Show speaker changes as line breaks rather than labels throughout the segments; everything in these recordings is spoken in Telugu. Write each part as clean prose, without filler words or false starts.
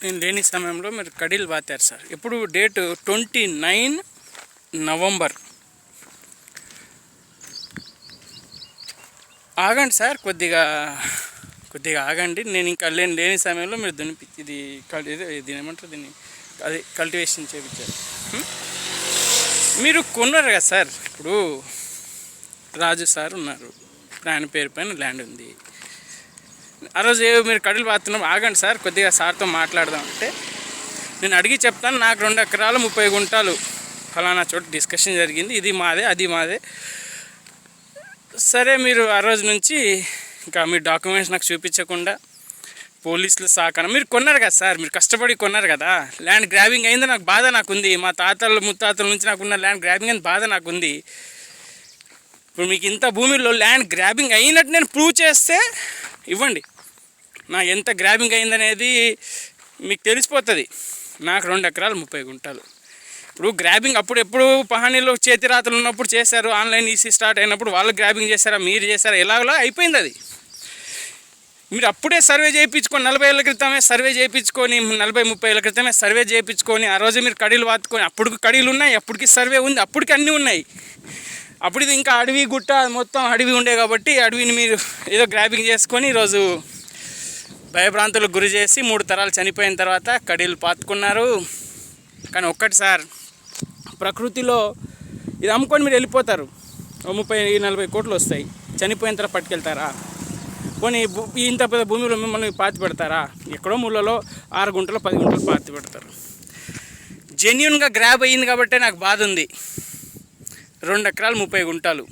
నేను లేని సమయంలో మీరు కడీలు పాతారు సార్. ఎప్పుడు డేటు 29 నవంబర్. ఆగండి సార్, కొద్దిగా ఆగండి. నేను ఇంకా లేని సమయంలో మీరు ఇది దీని ఏమంటారు, దీన్ని అది కల్టివేషన్ చేయించారు. మీరు కొన్నారు కదా సార్. ఇప్పుడు రాజు సార్ ఉన్నారు, ఆయన పేరు పైన ల్యాండ్ ఉంది. ఆ రోజు మీరు కడీలు పాతున్నాం, ఆగండి సార్, కొద్దిగా సార్తో మాట్లాడదాం అంటే నేను అడిగి చెప్తాను. నాకు 2 ఎకరాలు 30 గుంటలు ఫలానా చోట డిస్కషన్ జరిగింది, ఇది మాదే అది మాదే. సరే, మీరు ఆ రోజు నుంచి ఇంకా మీ డాక్యుమెంట్స్ నాకు చూపించకుండా పోలీసులు సాకన మీరు కొన్నారు కదా సార్, మీరు కష్టపడి కొన్నారు కదా. ల్యాండ్ గ్రాబింగ్ అయిందో నాకు బాధ నాకుంది. మా తాతలు ముత్తాతల నుంచి నాకున్న ల్యాండ్ గ్రాబింగ్ అని బాధ నాకుంది. ఇప్పుడు మీకు ఇంత భూమిలో ల్యాండ్ గ్రాబింగ్ అయినట్టు నేను ప్రూవ్ చేస్తే ఇవ్వండి. నా ఎంత గ్రాబింగ్ అయిందనేది మీకు తెలిసిపోతుంది. నాకు 2 ఎకరాలు 30 గుంటలు. ఇప్పుడు గ్రాబింగ్ ఎప్పుడు పహానీలో చేతి రాతలు ఉన్నప్పుడు చేశారు, ఆన్లైన్ ఈసీ స్టార్ట్ అయినప్పుడు వాళ్ళు గ్రాబింగ్ చేశారా, మీరు చేశారా, ఎలాగో అయిపోయింది అది. మీరు అప్పుడే సర్వే చేయించుకొని 40 ఏళ్ళ క్రితమే సర్వే చేయించుకొని 40-30 ఏళ్ళ క్రితమే సర్వే చేయించుకొని ఆ రోజు మీరు కడీలు వాతుకొని, అప్పటికి కడీలు ఉన్నాయి, అప్పటికి సర్వే ఉంది, అప్పటికి అన్నీ ఉన్నాయి. అప్పుడు ఇది ఇంకా అడవి గుట్ట మొత్తం అడవి ఉండే కాబట్టి అడవిని మీరు ఏదో గ్రాబింగ్ చేసుకొని ఈరోజు భయభ్రాంతులకు గురి చేసి 3 తరాలు చనిపోయిన తర్వాత కడీలు పాతుకున్నారు. కానీ ఒక్కటి సార్, ప్రకృతిలో ఇది అమ్ముకొని మీరు వెళ్ళిపోతారు, 30-40 కోట్లు వస్తాయి, చనిపోయిన తర్వాత పట్టుకెళ్తారా? పోనీ ఇంత పెద్ద భూమిలో మిమ్మల్ని పాతి పెడతారా? ఎక్కడో మూలలో 6 గుంటలు 10 గుంటలు పాతి పెడతారు. జెన్యున్గా గ్రాబ్ అయ్యింది కాబట్టే నాకు బాధ ఉంది. 2 ఎకరాలు 30 గుంటలు.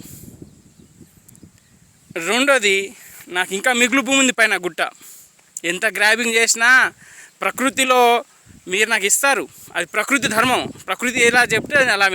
రెండోది, నాకు ఇంకా మిగులు భూమి ఉంది పైన గుట్ట. ఎంత గ్రాబింగ్ చేసినా ప్రకృతిలో మీరు నాకు ఇస్తారు, అది ప్రకృతి ధర్మం. ప్రకృతి ఎలా చెప్తే అలా వినే